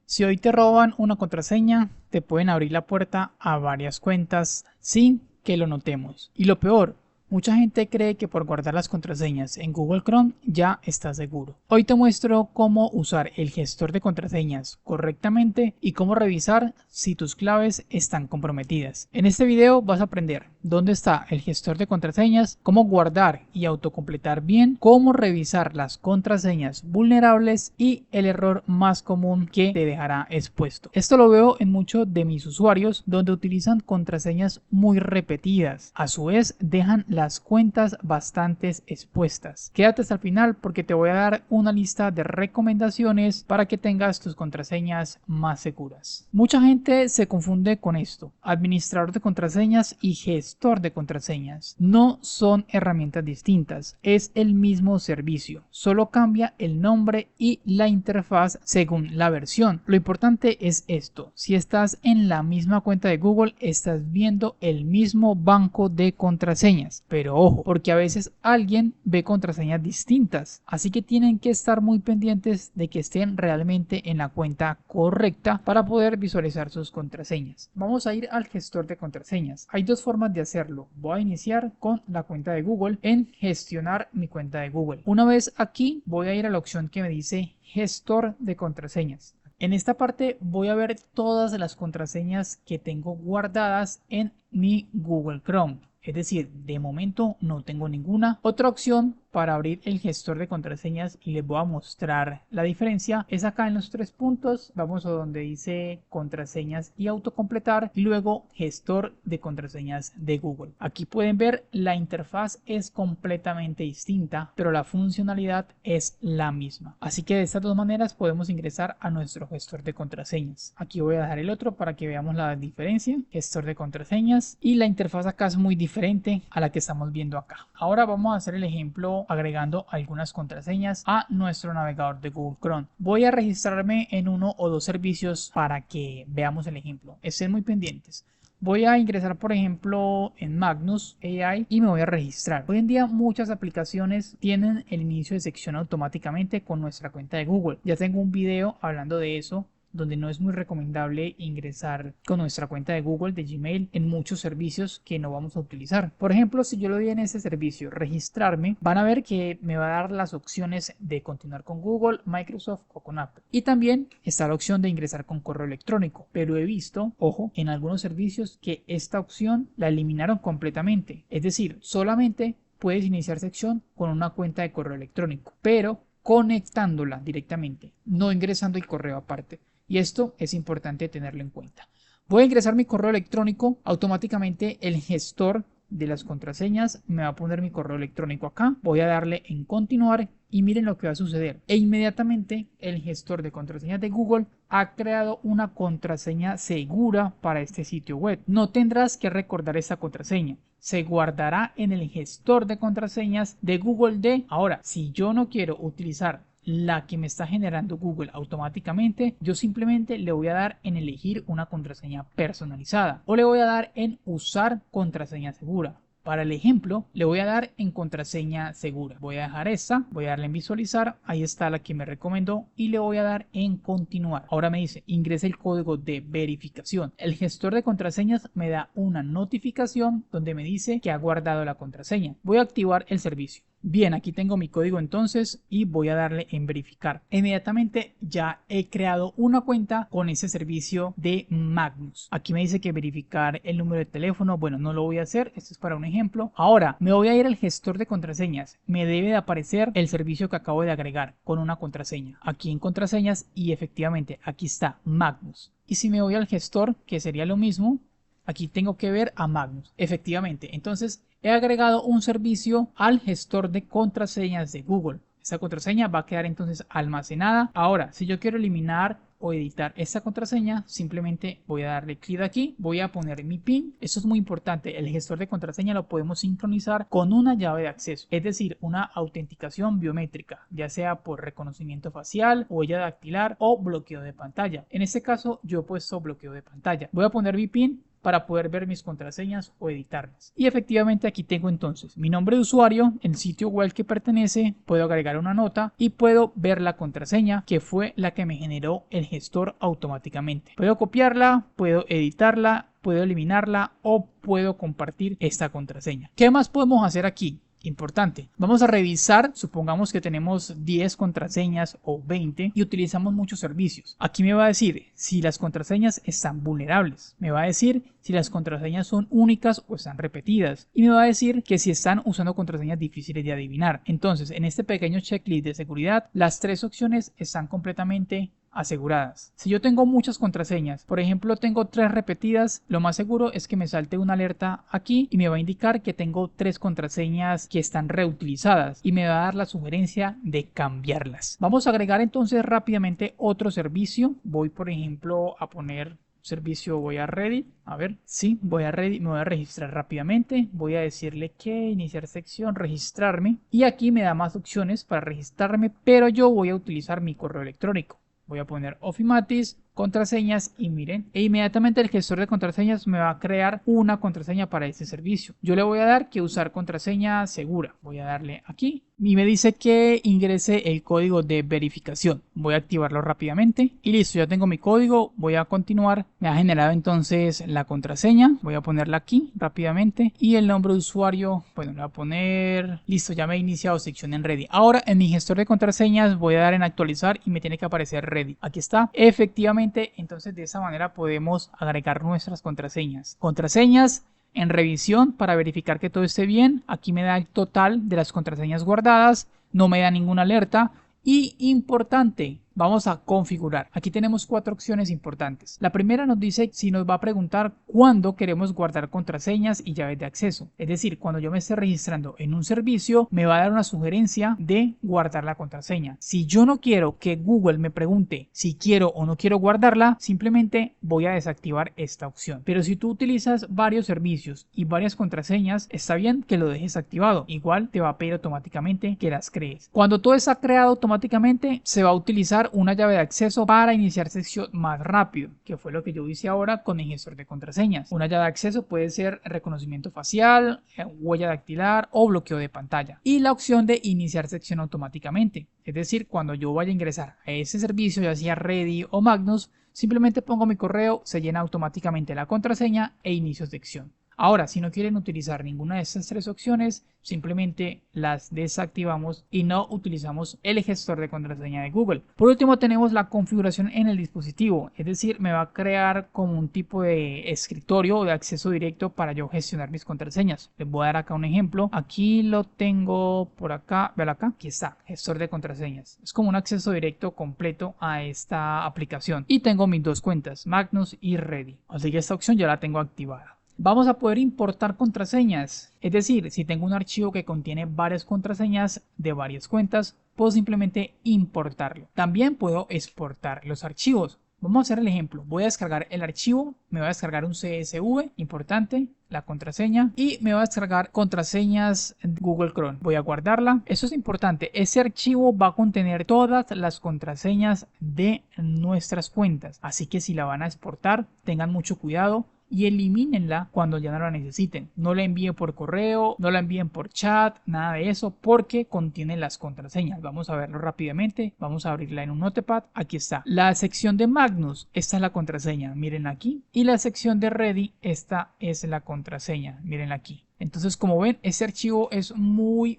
Si hoy te roban una contraseña, te pueden abrir la puerta a varias cuentas sin que lo notemos. Y lo peor, mucha gente cree que por guardar las contraseñas en Google Chrome ya está seguro. Hoy te muestro cómo usar el gestor de contraseñas correctamente y cómo revisar si tus claves están comprometidas. En este video vas a aprender dónde está el gestor de contraseñas, cómo guardar y autocompletar bien, cómo revisar las contraseñas vulnerables y el error más común que te dejará expuesto. Esto lo veo en muchos de mis usuarios donde utilizan contraseñas muy repetidas. A su vez dejan las cuentas bastante expuestas. Quédate hasta el final porque te voy a dar una lista de recomendaciones para que tengas tus contraseñas más seguras. Mucha gente se confunde con esto. Administrador de contraseñas y gestor de contraseñas no son herramientas distintas, es el mismo servicio, solo cambia el nombre y la interfaz según la versión. Lo importante es esto: si estás en la misma cuenta de Google, estás viendo el mismo banco de contraseñas. Pero ojo, porque a veces alguien ve contraseñas distintas, así que tienen que estar muy pendientes de que estén realmente en la cuenta correcta para poder visualizar sus contraseñas. Vamos a ir al gestor de contraseñas. Hay dos formas de hacerlo. Voy a iniciar con la cuenta de Google en gestionar mi cuenta de Google. Una vez aquí voy a ir a la opción que me dice gestor de contraseñas. En esta parte voy a ver todas las contraseñas que tengo guardadas en mi Google Chrome. Es decir, de momento no tengo ninguna. Otra opción para abrir el gestor de contraseñas, y les voy a mostrar la diferencia, es acá en los tres puntos. Vamos a donde dice contraseñas y autocompletar y luego gestor de contraseñas de Google. Aquí pueden ver la interfaz es completamente distinta, pero la funcionalidad es la misma. Así que de estas dos maneras podemos ingresar a nuestro gestor de contraseñas. Aquí voy a dejar el otro para que veamos la diferencia. Gestor de contraseñas, y la interfaz acá es muy diferente a la que estamos viendo acá. Ahora vamos a hacer el ejemplo agregando algunas contraseñas a nuestro navegador de Google Chrome. Voy a registrarme en uno o dos servicios para que veamos el ejemplo. Estén muy pendientes. Voy a ingresar, por ejemplo, en Magnus AI y me voy a registrar. Hoy en día muchas aplicaciones tienen el inicio de sección automáticamente con nuestra cuenta de Google. Ya tengo un video hablando de eso, donde no es muy recomendable ingresar con nuestra cuenta de Google, de Gmail, en muchos servicios que no vamos a utilizar. Por ejemplo, si yo le doy en ese servicio registrarme, van a ver que me va a dar las opciones de continuar con Google, Microsoft o con Apple. Y también está la opción de ingresar con correo electrónico. Pero he visto, ojo, en algunos servicios que esta opción la eliminaron completamente. Es decir, solamente puedes iniciar sección con una cuenta de correo electrónico, pero conectándola directamente, no ingresando el correo aparte. Y esto es importante tenerlo en cuenta. Voy a ingresar mi correo electrónico. Automáticamente el gestor de las contraseñas me va a poner mi correo electrónico acá. Voy a darle en continuar y miren lo que va a suceder. E inmediatamente el gestor de contraseñas de Google ha creado una contraseña segura para este sitio web. No tendrás que recordar esta contraseña. Se guardará en el gestor de contraseñas de Google. Ahora, si yo no quiero utilizar la que me está generando Google automáticamente, yo simplemente le voy a dar en elegir una contraseña personalizada o le voy a dar en usar contraseña segura. Para el ejemplo, le voy a dar en contraseña segura. Voy a dejar esta, voy a darle en visualizar, ahí está la que me recomendó y le voy a dar en continuar. Ahora me dice, ingrese el código de verificación. El gestor de contraseñas me da una notificación donde me dice que ha guardado la contraseña. Voy a activar el servicio. Bien, aquí tengo mi código entonces y voy a darle en verificar. Inmediatamente ya he creado una cuenta con ese servicio de Magnus. Aquí me dice que verificar el número de teléfono. Bueno, no lo voy a hacer, esto es para un ejemplo. Ahora me voy a ir al gestor de contraseñas. Me debe de aparecer el servicio que acabo de agregar con una contraseña. Aquí en contraseñas y efectivamente aquí está Magnus. Y si me voy al gestor, que sería lo mismo, aquí tengo que ver a Magnus. Efectivamente, entonces he agregado un servicio al gestor de contraseñas de Google. Esta contraseña va a quedar entonces almacenada. Ahora, si yo quiero eliminar o editar esta contraseña, simplemente voy a darle clic aquí, voy a poner mi PIN. Esto es muy importante, el gestor de contraseña lo podemos sincronizar con una llave de acceso, es decir, una autenticación biométrica, ya sea por reconocimiento facial, huella dactilar o bloqueo de pantalla. En este caso yo he puesto bloqueo de pantalla. Voy a poner mi PIN para poder ver mis contraseñas o editarlas. Y efectivamente aquí tengo entonces mi nombre de usuario, el sitio web que pertenece, puedo agregar una nota y puedo ver la contraseña que fue la que me generó el gestor automáticamente. Puedo copiarla, puedo editarla, puedo eliminarla o puedo compartir esta contraseña. ¿Qué más podemos hacer aquí? Importante, vamos a revisar, supongamos que tenemos 10 contraseñas o 20 y utilizamos muchos servicios. Aquí me va a decir si las contraseñas están vulnerables, me va a decir si las contraseñas son únicas o están repetidas y me va a decir que si están usando contraseñas difíciles de adivinar. Entonces, en este pequeño checklist de seguridad, las tres opciones están completamente aseguradas. Si yo tengo muchas contraseñas, por ejemplo tengo 3 repetidas, lo más seguro es que me salte una alerta aquí y me va a indicar que tengo 3 contraseñas que están reutilizadas y me va a dar la sugerencia de cambiarlas. Vamos a agregar entonces rápidamente otro servicio. Voy por ejemplo a poner servicio, voy a Reddit, a ver, sí, voy a Reddit, me voy a registrar rápidamente, voy a decirle que iniciar sección, registrarme y aquí me da más opciones para registrarme, pero yo voy a utilizar mi correo electrónico. Voy a poner Ofimatis, contraseñas y miren, e inmediatamente el gestor de contraseñas me va a crear una contraseña para este servicio. Yo le voy a dar que usar contraseña segura. Voy a darle aquí y me dice que ingrese el código de verificación. Voy a activarlo rápidamente y listo, ya tengo mi código. Voy a continuar. Me ha generado entonces la contraseña. Voy a ponerla aquí rápidamente y el nombre de usuario, bueno, le voy a poner, listo, ya me he iniciado sección en Reddit. Ahora en mi gestor de contraseñas voy a dar en actualizar y me tiene que aparecer Reddit. Aquí está, efectivamente. Entonces de esa manera podemos agregar nuestras contraseñas. Contraseñas en revisión para verificar que todo esté bien. Aquí me da el total de las contraseñas guardadas. No me da ninguna alerta. Y importante, vamos a configurar. Aquí tenemos 4 opciones importantes. La primera nos dice si nos va a preguntar cuándo queremos guardar contraseñas y llaves de acceso. Es decir, cuando yo me esté registrando en un servicio, me va a dar una sugerencia de guardar la contraseña. Si yo no quiero que Google me pregunte si quiero o no quiero guardarla, simplemente voy a desactivar esta opción. Pero si tú utilizas varios servicios y varias contraseñas, está bien que lo dejes activado. Igual te va a pedir automáticamente que las crees. Cuando todo está creado automáticamente, se va a utilizar una llave de acceso para iniciar sesión más rápido, que fue lo que yo hice ahora con el gestor de contraseñas. Una llave de acceso puede ser reconocimiento facial, huella dactilar o bloqueo de pantalla. Y la opción de iniciar sección automáticamente, es decir, cuando yo vaya a ingresar a ese servicio, ya sea Reddit o Magnus, simplemente pongo mi correo, se llena automáticamente la contraseña e inicio sección. Ahora, si no quieren utilizar ninguna de estas 3 opciones, simplemente las desactivamos y no utilizamos el gestor de contraseña de Google. Por último, tenemos la configuración en el dispositivo, es decir, me va a crear como un tipo de escritorio o de acceso directo para yo gestionar mis contraseñas. Les voy a dar acá un ejemplo. Aquí lo tengo por acá, vean acá, aquí está, gestor de contraseñas. Es como un acceso directo completo a esta aplicación. Y tengo mis 2 cuentas, Magnus y Reddit. Así que esta opción ya la tengo activada. Vamos a poder importar contraseñas, es decir, si tengo un archivo que contiene varias contraseñas de varias cuentas, puedo simplemente importarlo. También puedo exportar los archivos. Vamos a hacer el ejemplo. Voy a descargar el archivo, me voy a descargar un CSV, importante, la contraseña, y me voy a descargar contraseñas en Google Chrome. Voy a guardarla. Eso es importante. Ese archivo va a contener todas las contraseñas de nuestras cuentas. Así que si la van a exportar, tengan mucho cuidado y elimínenla cuando ya no la necesiten. No la envíen por correo, no la envíen por chat, nada de eso, porque contiene las contraseñas. Vamos a verlo rápidamente. Vamos a abrirla en un notepad. Aquí está. La sección de Magnus, esta es la contraseña, miren aquí. Y la sección de Reddit, esta es la contraseña, miren aquí. Entonces, como ven, este archivo es muy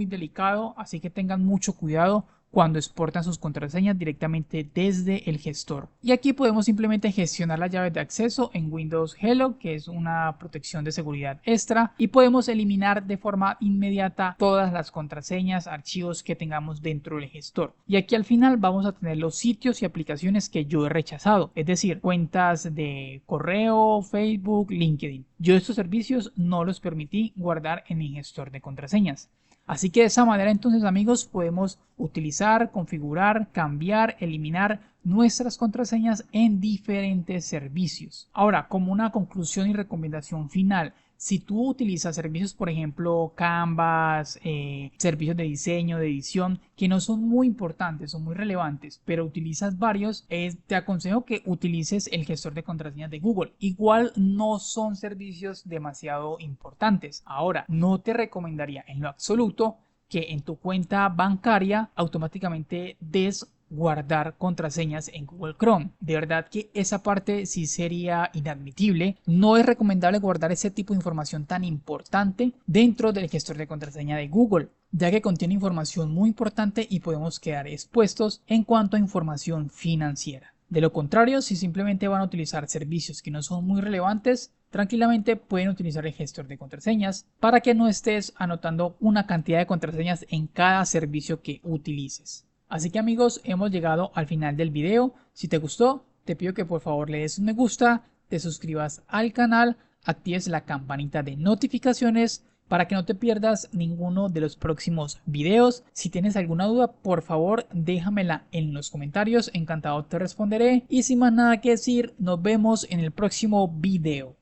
delicado, así que tengan mucho cuidado cuando exportan sus contraseñas directamente desde el gestor. Y aquí podemos simplemente gestionar las llaves de acceso en Windows Hello, que es una protección de seguridad extra, y podemos eliminar de forma inmediata todas las contraseñas, archivos que tengamos dentro del gestor. Y aquí al final vamos a tener los sitios y aplicaciones que yo he rechazado, es decir, cuentas de correo, Facebook, LinkedIn. Yo estos servicios no los permití guardar en mi gestor de contraseñas. Así que de esa manera entonces, amigos, podemos utilizar, configurar, cambiar, eliminar nuestras contraseñas en diferentes servicios. Ahora, como una conclusión y recomendación final, Si tú utilizas servicios, por ejemplo, Canvas, servicios de diseño, de edición, que no son muy importantes, son muy relevantes, pero utilizas varios, te aconsejo que utilices el gestor de contraseñas de Google. Igual no son servicios demasiado importantes. Ahora, no te recomendaría en lo absoluto que en tu cuenta bancaria automáticamente des guardar contraseñas en Google Chrome. De verdad que esa parte sí sería inadmitible. No es recomendable guardar ese tipo de información tan importante dentro del gestor de contraseña de Google, ya que contiene información muy importante y podemos quedar expuestos en cuanto a información financiera. De lo contrario, si simplemente van a utilizar servicios que no son muy relevantes, tranquilamente pueden utilizar el gestor de contraseñas para que no estés anotando una cantidad de contraseñas en cada servicio que utilices. Así que amigos, hemos llegado al final del video. Si te gustó, te pido que por favor le des un me gusta, te suscribas al canal, actives la campanita de notificaciones para que no te pierdas ninguno de los próximos videos. Si tienes alguna duda, por favor déjamela en los comentarios, encantado te responderé. Y sin más nada que decir, nos vemos en el próximo video.